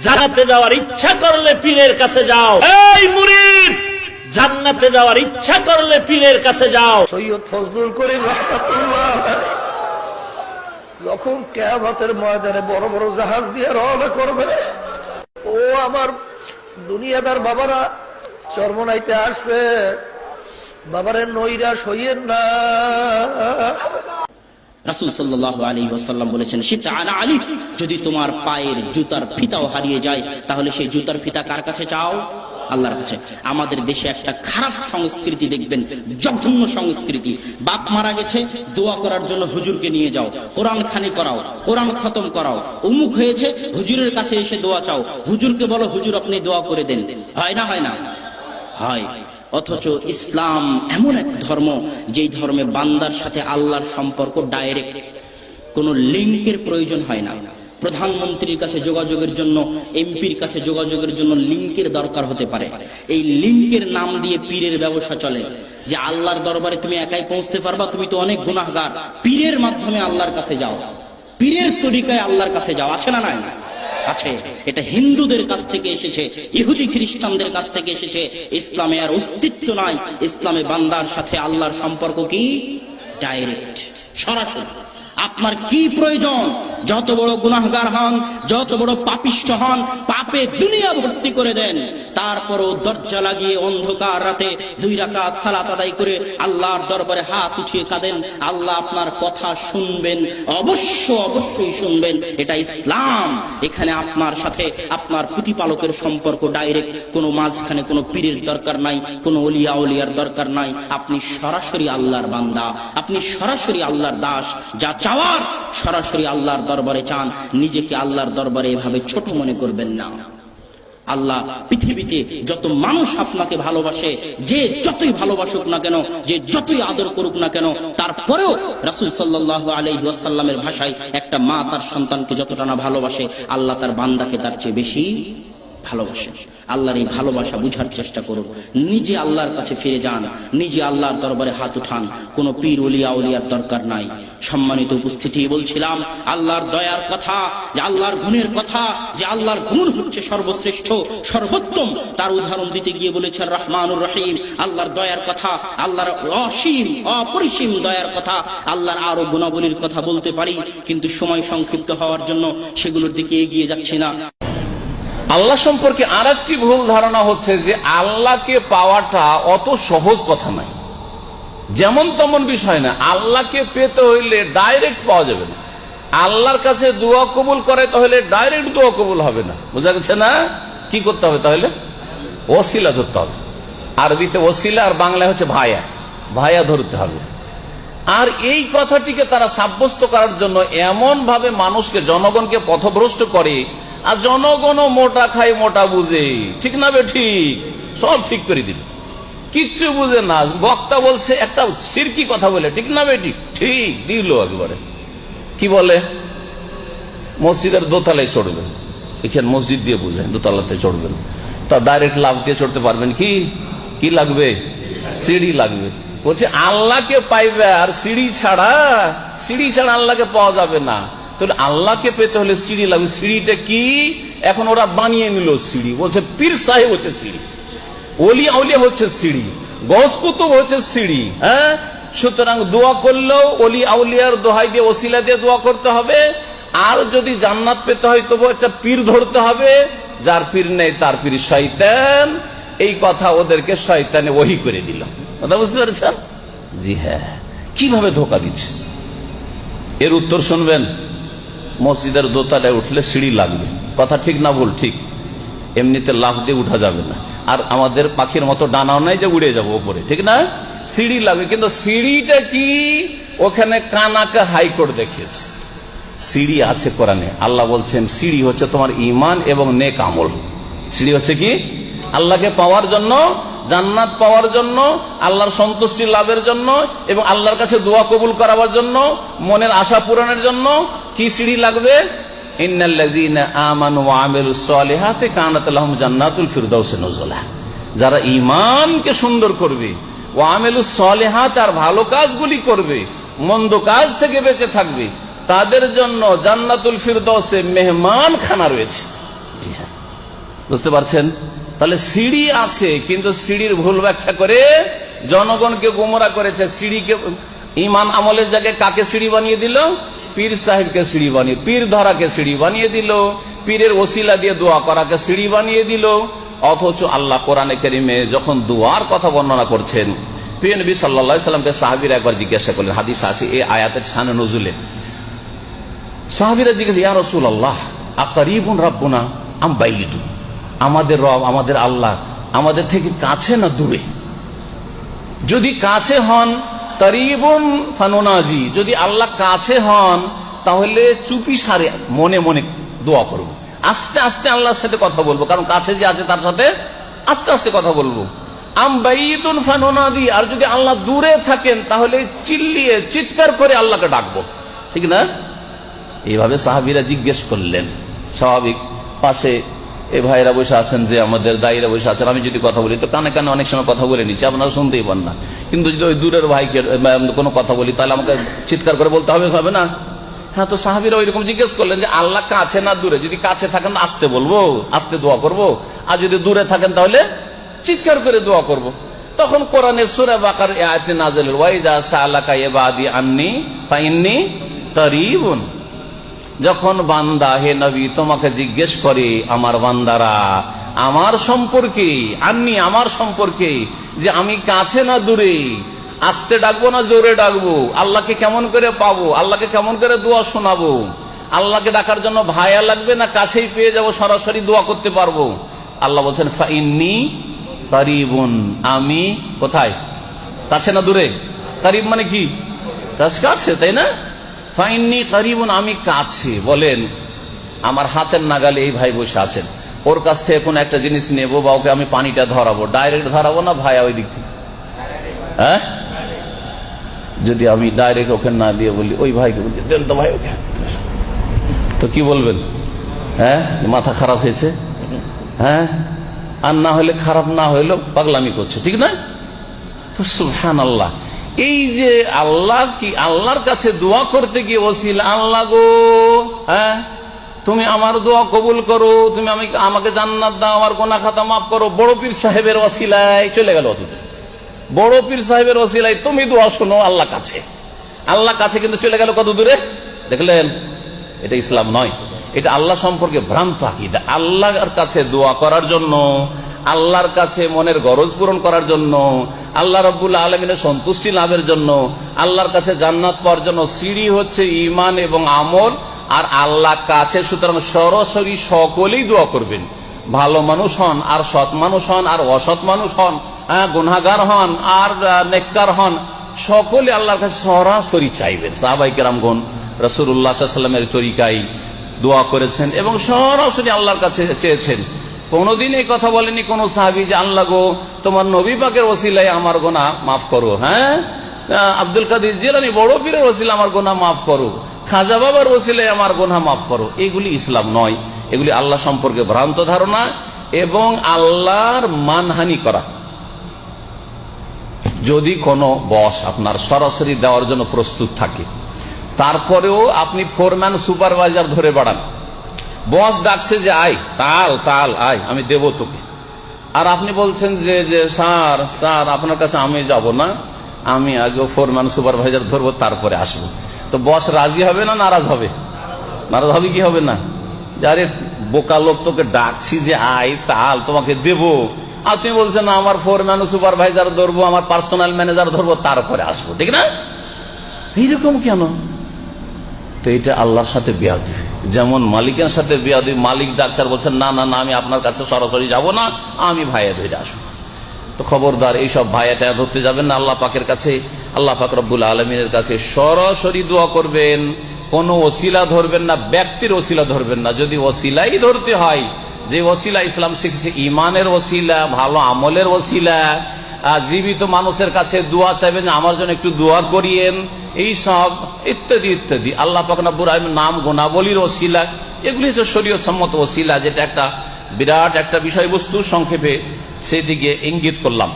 জান্নাতে যাওয়ার ইচ্ছা করলে পীরের কাছে যাও। এই মুরিদ, জান্নাতে যাওয়ার ইচ্ছা করলে পীরের কাছে যাও। সৈয়দ ফজলুল করিম রাহমাতুল্লাহ যখন কিয়ামতের ময়দানে বড় বড় জাহাজ দিয়ে রওনা করবে, ও আমার দুনিয়াদার বাবারা চরমনাইতে আসছে, বাবারে নৈরাশ হইয়েন না। রাসূল সাল্লাল্লাহু আলাইহি ওয়াসাল্লাম বলেছেন, শিতা আলা আলী, যদি তোমার পায়ের জুতার ফিতাও হারিয়ে যায় তাহলে সেই জুতার ফিতা কার কাছে চাও? আল্লাহর কাছে। আমাদের দেশে একটা খারাপ সংস্কৃতি দেখবেন, জঘন্য সংস্কৃতি। বাপ মারা গেছে, দোয়া করার জন্য হুজুরকে নিয়ে যাও, কোরআন খানি করাও, কোরআন খতম করাও, অমুক হয়েছে হুজুরের কাছে এসে দোয়া চাও, হুজুরকে বলো হুজুর আপনি দোয়া করে দেন। হয় না? হয় না? হয়। অথচ ইসলাম এমন এক ধর্ম, যেই ধর্মে বান্দার সাথে আল্লাহর সম্পর্ক ডাইরেক্ট, কোনো লিঙ্কের প্রয়োজন হয় না। প্রধানমন্ত্রীর কাছে যোগাযোগের জন্য, এমপির কাছে যোগাযোগের জন্য লিঙ্কের দরকার হতে পারে। এই লিঙ্কের নাম দিয়ে পীরের ব্যবসা চলে, যে আল্লাহর দরবারে তুমি একাই পৌঁছতে পারবা, তুমি তো অনেক গুনাহগার, পীরের মাধ্যমে আল্লাহর কাছে যাও, পীরের তরিকায় আল্লাহর কাছে যাও। আছে না? নাই? আছে। এটা হিন্দুদের কাছ থেকে এসেছে, ইহুদি খ্রিস্টানদের কাছ থেকে এসেছে। ইসলামে আর অস্তিত্ব নাই। ইসলামে বান্দার সাথে আল্লাহর সম্পর্ক কি? ডাইরেক্ট, সরাসরি। আপনার কি প্রয়োজন? যত বড় গুনাহগার হন, যত বড় পাপিষ্ঠ হন, পাপে দুনিয়া ভর্তি করে দেন, তারপরও দরজা লাগিয়ে অন্ধকার রাতে 2 রাকাত সালাত আদায় করে আল্লাহর দরবারে হাত উঠিয়ে কাঁদেন, আল্লাহ আপনার কথা শুনবেন, অবশ্যই শুনবেন। এটা ইসলাম। এখানে আপনার সাথে আপনার প্রতিপালকের সম্পর্ক ডাইরেক্ট, কোনো মাঝখানে কোনো পীরের দরকার নাই, কোনো ওলিয়া ওলিয়ার দরকার নাই। আপনি সরাসরি আল্লাহর বান্দা, আপনি সরাসরি আল্লাহর দাস। যা চাওয়ার সরাসরি আল্লাহর দরবারে চান। নিজেকে আল্লাহর দরবারে এভাবে ছোট মনে করবেন না। আল্লাহ পৃথিবীতে যত মানুষ আপনাকে ভালোবাসে, যে যতই ভালোবাসুক না কেন, যে যতই আদর করুক না কেন, তারপরেও রাসূল সাল্লাল্লাহু আলাইহি ওয়াসাল্লামের ভাষায় একটা মা তার সন্তানকে যতটা না ভালোবাসে, আল্লাহ তার বান্দাকে তার চেয়ে বেশি ভালোবাসে। আল্লাহর এই ভালোবাসা বুঝার চেষ্টা করুন। নিজে আল্লাহর কাছে ফিরে যান, নিজে আল্লাহর দরবারে হাত উঠান। কোন পীর ওলিয়া ওলিয়ার দরকার নাই। সম্মানিত উপস্থিতি, বলছিলাম আল্লাহর দয়ার কথা, যে আল্লাহর গুণের কথা, যে আল্লাহর গুণ হচ্ছে সর্বশ্রেষ্ঠ, সর্বোত্তম। তার উদাহরণ দিতে গিয়ে বলেছেন রহমানুর রহিম। আল্লাহর দয়ার কথা, আল্লাহর অসীম অপরিসীম দয়ার কথা, আল্লাহর আরো গুণাবলীর কথা বলতে পারি, কিন্তু সময় সংক্ষিপ্ত হওয়ার জন্য সেগুলোর দিকে এগিয়ে যাচ্ছি না। আল্লাহ সম্পর্কে আরেকটি ভুল ধারণা হচ্ছে যে আল্লাহকে পাওয়াটা অত সহজ কথা নয়, যেমন তেমন বিষয় না। আল্লাহকে পেতে হইলে ডাইরেক্ট পাওয়া যাবে না। আল্লাহর কাছে দোয়া কবুল করে তাহলে ডাইরেক্ট দোয়া কবুল হবে না। বোঝা গেছে না? কি করতে হবে তাহলে? ওসিলা ধরতে হবে। আরবিতে ওসিলা, আর বাংলায় হচ্ছে ভায়া। ভায়া ধরতে হবে। আর এই কথাটিকে তারা সাব্যস্ত করার জন্য এমন ভাবে মানুষকে, জনগণকে পথভ্রষ্ট করে, আর জনগণও মোটা খায় মোটা বুঝে, ঠিক না? ঠিক, সব ঠিক করে দিল, কিচ্ছু বুঝে না। বক্তা বলছে একটা শিরকি কথা বলে, ঠিক না? ঠিক দিল একবারে। কি বলে? মসজিদের দোতলায় চড়বেন, এখানে মসজিদ দিয়ে বুঝেন দোতলাতে চড়বেন, তা ডাইরেক্ট লাফ দিয়ে চড়তে পারবেন কি? কি লাগবে? সিঁড়ি লাগবে। বলছে আল্লাহকে পাইবে, আর সিঁড়ি ছাড়া আল্লাহকে পাওয়া যাবে না। তাহলে আল্লাহকে পেতে হলে সিঁড়ি লাগবে। সিঁড়িটা কি? এখন ওরা বানিয়ে নিল সিঁড়ি। বলছে পীর সাহেব হচ্ছে সিঁড়ি, ওলিয়া আউলিয়া হচ্ছে সিঁড়ি, গৌস কুতুব হচ্ছে সিঁড়ি। হ্যাঁ, সুতরাং দোয়া করলেও ওলি আউলিয়ার দোহাই দিয়ে, ওসিলা দিয়ে দোয়া করতে হবে। আর যদি জান্নাত পেতে হয় তবু একটা পীর ধরতে হবে। যার পীর নেই তার পীর শয়তান। এই কথা ওদেরকে শয়তানে ওহী করে দিল। কথা বুঝতে পেরেছেন? জি হ্যাঁ। কিভাবে ধোকা দিচ্ছে এর উত্তর শুনবেন। মসজিদের দোতলায় উঠলে সিঁড়ি লাগবে, কথা ঠিক না ভুল? ঠিক। এমনিতে লাফ দিয়ে উঠা যাবে না, আর আমাদের পাখির মতো ডানাও নাই যে উড়ে যাবো উপরে, ঠিক না? সিঁড়ি লাগবে। কিন্তু সিঁড়িটা কি? ওখানে কানাকে হাইকোর্ট দেখিয়েছে। সিঁড়ি আছে কোরআনে। আল্লাহ বলছেন সিঁড়ি হচ্ছে তোমার ঈমান এবং নেক আমল। সিঁড়ি হচ্ছে কি? আল্লাহকে পাওয়ার জন্য, জান্নাত পাওয়ার জন্য, আল্লাহর সন্তুষ্টি লাভের জন্য, এবং আল্লাহর কাছে দোয়া কবুল করাবার জন্য, মনের আশা পূরণের জন্য কি সিঁড়ি লাগবে? ইন্নাল্লাযীনা আমানু ওয়া আমিলুস সালিহাতি কানাত লাহুম জান্নাতুল ফিরদাউসি নুজুলা। যারা ঈমানকে সুন্দর করবে, ওয়া আমিলুস সালিহাত, আর ভালো কাজগুলি করবে, মন্দ কাজ থেকে বেঁচে থাকবে, তাদের জন্য জান্নাতুল ফিরদাউসে মেহমানখানা রয়েছে। বাড়িটি। হ্যাঁ, বুঝতে পারছেন? তাহলে সিঁড়ি আছে, কিন্তু সিঁড়ির ভুল ব্যাখ্যা করে জনগণকে গোমরা করেছে। সিঁড়িকে ইমান আমলের জায়গায় কাকে সিঁড়ি বানিয়ে দিল? পীর সাহেবকে সিঁড়ি বানিয়ে, পীর ধরাকে সিঁড়ি বানিয়ে দিল, পীরের ওসিলা দিয়ে দোয়া করাকে সিঁড়ি বানিয়ে দিল। অথচ আল্লাহ কোরআনে কারিমে যখন দোয়ার কথা বর্ণনা করছেন, প্রিয় নবী সাল্লাল্লাহু আলাইহি সাল্লামকে সাহাবীরা একবার জিজ্ঞাসা করলেন, হাদিস আছে এই আয়াতের শানে নজুলে। সাহাবীরা জিজ্ঞাসা, ইয়া রাসূলুল্লাহ আকারিবুন রাব্বুনা আম বাইয়িদুন, আমাদের রব, আমাদের আল্লাহ আমাদের থেকে কাছে না দূরে? যদি কাছে হন তারিবুন ফানুনাজি, যদি আল্লাহ কাছে হন তাহলে চুপি সারে মনে মনে দোয়া করব, আস্তে আস্তে আল্লাহর সাথে কথা বলবো, কারণ কাছে যে আছে তার সাথে আস্তে আস্তে কথা বলবো। আম বাইয়িদুন ফানুনাদি, আর যদি আল্লাহ দূরে থাকেন তাহলে চিল্লিয়ে চিৎকার করে আল্লাহকে ডাকবো, ঠিক না? এইভাবে সাহাবীরা জিজ্ঞেস করলেন। স্বাভাবিক পাশে এই ভাইরা বসে আছেন, যে আমাদের দায়ীরা বসে আছেন, আমি যদি কথা বলি তো কানে কানে অনেক সময় কথা বলে নিচ্ছি, আপনারা শুনতেই পান না। কিন্তু যদি ওই দূরের ভাইকে কোনো কথা বলি তাহলে আমাকে চিৎকার করে বলতে হবে না? হ্যাঁ, তো সাহাবীরা ওইরকম জিজ্ঞেস করলেন যে আল্লাহ কাছে না দূরে? যদি কাছে থাকেন আস্তে বলবো, আস্তে দোয়া করব, আর যদি দূরে থাকেন তাহলে চিৎকার করে দোয়া করব। তখন কোরআনের সূরা বাকারার আয়াত নাযিল হল, ওয়াইজা সালাকা ইবাদি আন্নী ফাইন্নী কারীবুন। যখন বান্দা, হে নবী, তোমাকে জিজ্ঞেস করে আমার বান্দারা আমার সম্পর্কে, আন্নী আমার সম্পর্কে, যে আমি কাছে না দূরে, আস্তে ডাকবো না জোরে ডাকবো, আল্লাহকে কেমন করে পাবো, আল্লাহকে কেমন করে দোয়া শোনাবো, আল্লাহকে ডাকার জন্য ভায়া লাগবে না কাছেই পেয়ে যাবো, সরাসরি দোয়া করতে পারবো? আল্লাহ বলছেন ফাইন্নী কারীবুন, আমি কোথায়? কাছে না দূরে? কারীব মানে কি? কাছে, তাই না? ফাইন্নী কারীবুন, আমি কাছে। বলেন আমার হাতের নাগালে এই ভাই বসে আছেন, ওর কাছ থেকে কোন একটা জিনিস নেবো বা ওকে আমি পানিটা ধরাবো, ডাইরেক্ট ধরাবো না ভাইয়া ওই দিক থেকে? হ্যাঁ, যদি আমি ডাইরেক্ট ওকে না দিয়ে বলি ওই ভাইকে বলি দেন তো ভাই ওকে, তো কি বলবেন? হ্যাঁ, মাথা খারাপ হয়েছে। হ্যাঁ, আর না হলে খারাপ না হইলেও পাগলামি করছে, ঠিক না? তো সুবহানাল্লাহ, এই যে আল্লাহ কি, আল্লাহর কাছে দোয়া করতে গিয়ে ওসিলা, আল্লাহ গো, হ্যাঁ তুমি আমার দোয়া কবুল করো, তুমি আমাকে জান্নাত দাও, আমার গুনাহ খাতা মাফ করো, বড় পীর সাহেবের ওসিলায় চলে গেল। বড় পীর সাহেবের ওসিলায় তুমি দোয়া শোনো আল্লাহ কাছে, আল্লাহ কাছে, কিন্তু চলে গেল কত দূরে। দেখলেন, এটা ইসলাম নয়, এটা আল্লাহ সম্পর্কে ভ্রান্ত আকীদা। আল্লাহর কাছে দোয়া করার জন্য, আল্লাহর কাছে মনের গরজ পূরণ করার জন্য, আল্লাহ রাব্বুল আলামিনের সন্তুষ্টি লাভের জন্য, আল্লাহর কাছে জান্নাত পাওয়ার জন্য সিঁড়ি হচ্ছে ঈমান এবং আমল আর আল্লাহ কাছে। সুতরাং সরাসরি সকলেই দোয়া করবেন, ভালো মানুষ হন আর সৎ মানুষ হন আর অসৎ মানুষ হন, গুনাহগার হন আর নেককার হন, সকলে আল্লাহর কাছে সরাসরি চাইবেন। সাহাবায়ে কেরামগণ রাসূলুল্লাহ সাল্লাল্লাহু আলাইহি ওয়াসাল্লামের তরিকায় দোয়া করেছেন এবং সরাসরি আল্লাহর কাছে চেয়েছেন। কোনদিন এই কথা বলেনি কোন সাহাবী যে আল্লাহ গো তোমার নবী পাকের ওসিলায় আমার গুনাহ মাফ করো, হ্যাঁ আব্দুল কাদের জিলানী বড় পীরের ওসিলায় আমার গুনাহ মাফ করো, খাজা বাবার ওসিলায় আমার গুনাহ মাফ করো। এগুলি ইসলাম নয়, এগুলি আল্লাহ সম্পর্কে ভ্রান্ত ধারণা এবং আল্লাহর মানহানি করা। যদি কোনো বস আপনার সরাসরি দেওয়ার জন্য প্রস্তুত থাকে, তারপরেও আপনি ফোরম্যান সুপারভাইজার ধরে বাড়ান, বস ডাকছে যে আয় তাল আয় আমি দেব তোকে, আর আপনি বলছেন যে স্যার স্যার আপনার কাছে আমি যাব না, আমি আগে ফোরম্যান সুপারভাইজার ধরবো তারপরে আসবো, তো বস রাজি হবে না নারাজ হবে? নারাজ হবে কি হবে না? যে আরে বোকা লোক, তোকে ডাকছি যে আয় তাল তোমাকে দেব, আর তুমি বলছেন না আমার ফোরম্যান সুপারভাইজার ধরবো, আমার পার্সোনাল ম্যানেজার ধরবো তারপরে আসবো, ঠিক না? এইরকম কেন? তো এটা আল্লাহর সাথে বেয়াদবি। যেমন মালিকের সাথে বেয়াদবি, মালিক ডাক্তার বলছেন না না না আমি আপনার কাছে সরাসরি যাব না, আমি ভাইয়া ধরে আসবো। তো খবরদার এইসব ভাইয়াটা ধরতে যাবেন না আল্লাহ পাকের কাছে। আল্লাহ পাক রব্বুল আলামিনের কাছে সরাসরি দোয়া করবেন, কোনো ওসিলা ধরবেন না, ব্যক্তির ওসিলা ধরবেন না। যদি ওসিলাই ধরতে হয়, যে ওসিলা ইসলাম শিখেছে ইমানের ওসিলা, ভালো আমলের ওসিলা, জীবিত মানুষের কাছে দোয়া চাইবেন আমার জন্য একটু দোয়া করিয়েন, এই সব ইত্যাদি ইত্যাদি, আল্লাহ পাক রব্বুল আলামিনের নাম গুণাবলীর ওসিলা, এগুলি হচ্ছে শরীয়ত সম্মত ওসিলা, যেটা একটা বিরাট একটা বিষয়বস্তু। সংক্ষেপে সেদিকে ইঙ্গিত করলাম।